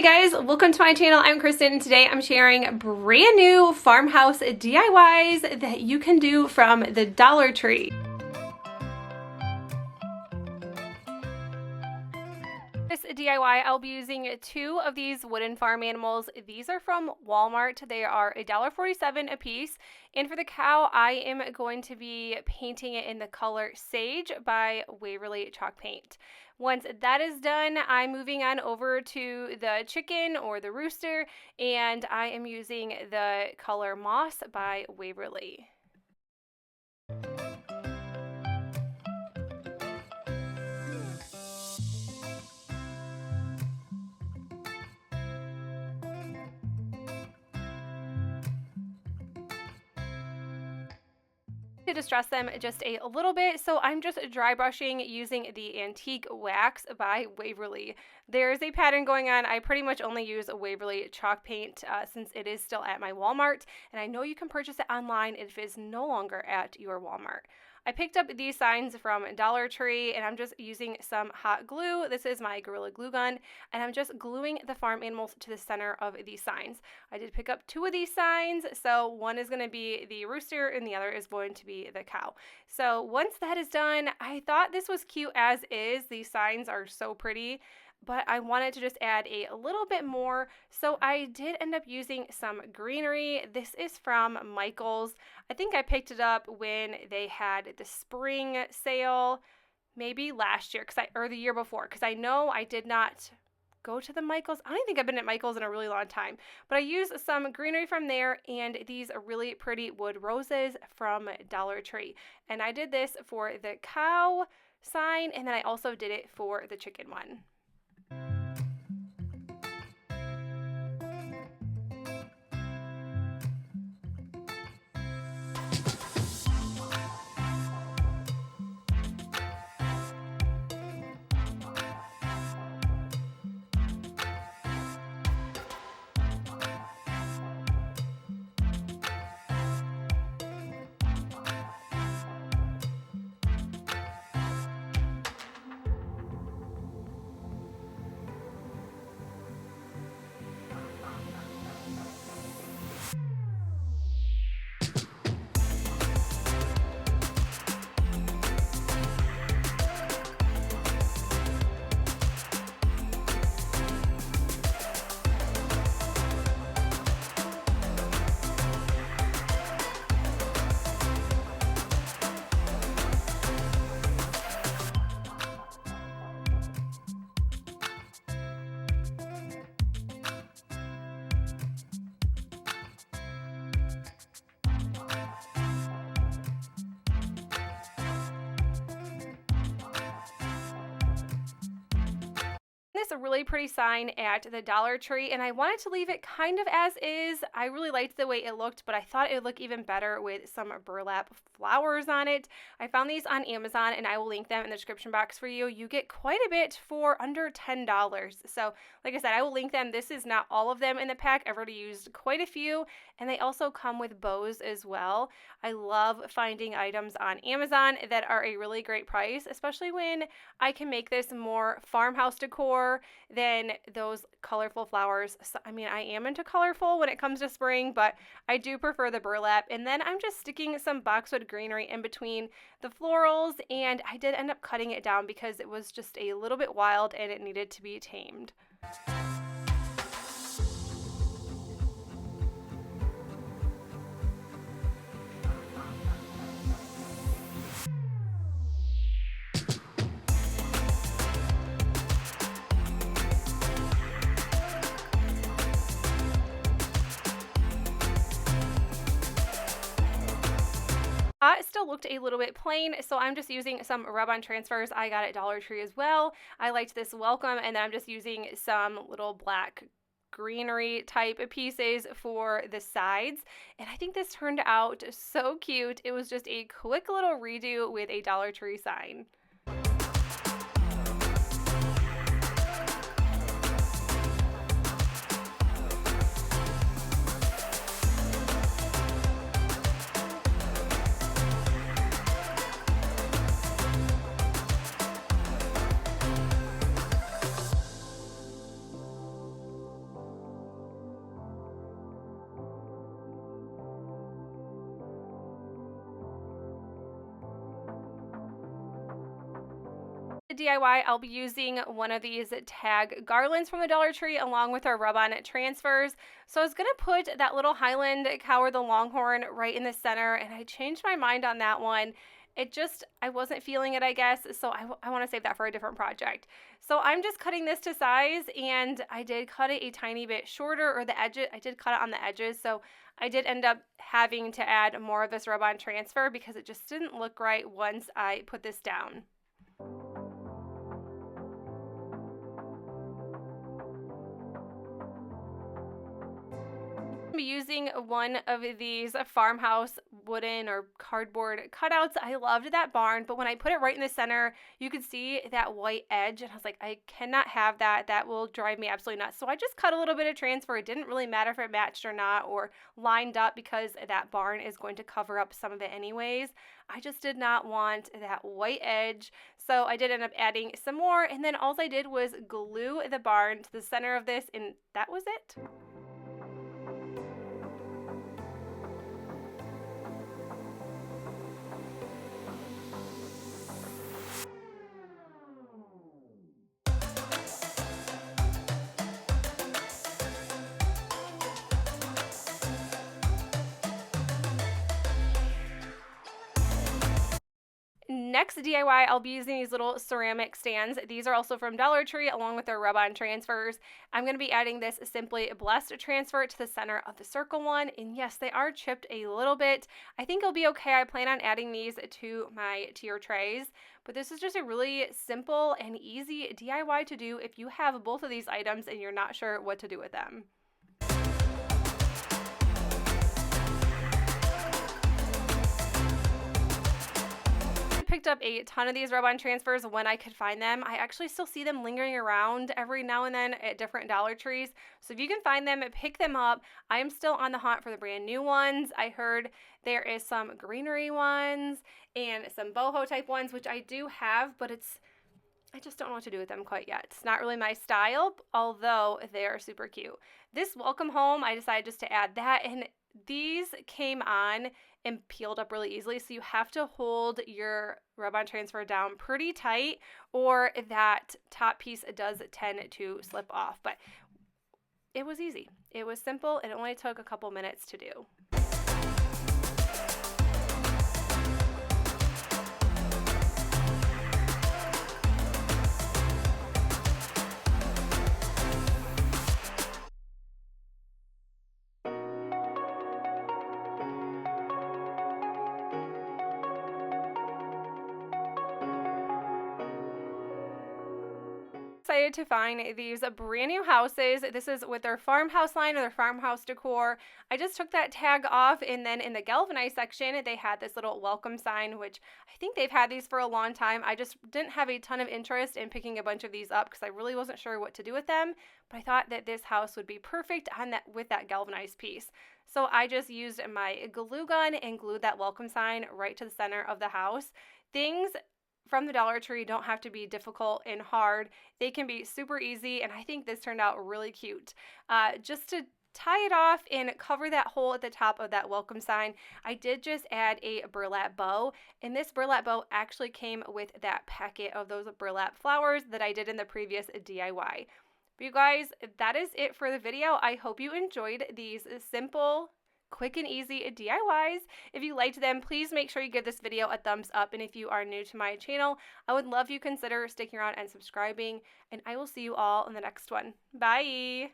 guys, welcome to my channel. I'm Kristen and today I'm sharing brand new farmhouse DIYs that you can do from the Dollar Tree. This DIY, I'll be using two of these wooden farm animals. These are from Walmart. They are $1.47 a piece. And for the cow, I am going to be painting it in the color Sage by Waverly Chalk Paint. Once that is done, I'm moving on over to the chicken or the rooster, and I am using the color Moss by Waverly. To distress them just a little bit, so I'm just dry brushing using the Antique Wax by Waverly. There's a pattern going on. I pretty much only use a Waverly chalk paint since it is still at my Walmart, and I know you can purchase it online if it is no longer at your Walmart. I picked up these signs from Dollar Tree, and I'm just using some hot glue. This is my Gorilla Glue gun, and I'm just gluing the farm animals to the center of these signs. I did pick up two of these signs, so one is going to be the rooster, and the other is going to be the cow. So once that is done, I thought this was cute as is. These signs are so pretty, but I wanted to just add a little bit more, so I did end up using some greenery. This is from Michael's. I think I picked it up when they had the spring sale, maybe last year, or the year before, because I know I did not go to the Michael's. I don't think I've been at Michael's in a really long time, but I used some greenery from there and these really pretty wood roses from Dollar Tree. And I did this for the cow sign, and then I also did it for the chicken one. A really pretty sign at the Dollar Tree, and I wanted to leave it kind of as is. I really liked the way it looked, but I thought it would look even better with some burlap flowers on it. I found these on Amazon, and I will link them in the description box for you. You get quite a bit for under $10. So like I said, I will link them. This is not all of them in the pack. I've already used quite a few, and they also come with bows as well. I love finding items on Amazon that are a really great price, especially when I can make this more farmhouse decor than those colorful flowers. So, I mean, I am into colorful when it comes to spring, but I do prefer the burlap. And then I'm just sticking some boxwood greenery in between the florals, and I did end up cutting it down because it was just a little bit wild and it needed to be tamed. It still looked a little bit plain, so I'm just using some rub-on transfers I got at Dollar Tree as well. I liked this welcome, and then I'm just using some little black greenery type pieces for the sides, and I think this turned out so cute. It was just a quick little redo with a Dollar Tree sign. DIY, I'll be using one of these tag garlands from the Dollar Tree along with our rub-on transfers. So I was going to put that little Highland cow or the Longhorn right in the center, and I changed my mind on that one. I wasn't feeling it, I guess, so I want to save that for a different project. So I'm just cutting this to size, and I did cut it a tiny bit shorter, or the edges, I did cut it on the edges, so I did end up having to add more of this rub-on transfer because it just didn't look right once I put this down. Be using one of these Farmhouse wooden or cardboard cutouts. I loved that barn, but when I put it right in the center, you could see that white edge, and I was like, I cannot have that. That will drive me absolutely nuts. So I just cut a little bit of transfer. It didn't really matter if it matched or not or lined up because that barn is going to cover up some of it anyways. I just did not want that white edge, so I did end up adding some more, and then all I did was glue the barn to the center of this, and that was it. Next DIY, I'll be using these little ceramic stands. These are also from Dollar Tree along with their rub-on transfers. I'm going to be adding this Simply Blessed transfer to the center of the circle one, and yes, they are chipped a little bit. I think it'll be okay. I plan on adding these to my tier trays, but this is just a really simple and easy DIY to do if you have both of these items and you're not sure what to do with them. Picked up a ton of these rub-on transfers when I could find them. I actually still see them lingering around every now and then at different Dollar Trees. So if you can find them, pick them up. I am still on the hunt for the brand new ones. I heard there is some greenery ones and some boho type ones, which I do have, but I just don't know what to do with them quite yet. It's not really my style, although they're super cute. This welcome home, I decided just to add that, and these came on and peeled up really easily, so you have to hold your rub-on transfer down pretty tight or that top piece does tend to slip off. But it was easy. It was simple. It only took a couple minutes to do. Excited to find these brand new houses. This is with their Farmhouse line or their Farmhouse decor. I just took that tag off, and then in the Galvanized section they had this little welcome sign, which I think they've had these for a long time. I just didn't have a ton of interest in picking a bunch of these up because I really wasn't sure what to do with them, but I thought that this house would be perfect on that with that galvanized piece. So I just used my glue gun and glued that welcome sign right to the center of the house. Things from the Dollar Tree don't have to be difficult and hard. They can be super easy, and I think this turned out really cute. Just to tie it off and cover that hole at the top of that welcome sign, I did just add a burlap bow, and this burlap bow actually came with that packet of those burlap flowers that I did in the previous DIY. But you guys, that is it for the video. I hope you enjoyed these simple, quick and easy DIYs. If you liked them, please make sure you give this video a thumbs up, and if you are new to my channel, I would love you consider sticking around and subscribing, and I will see you all in the next one. Bye!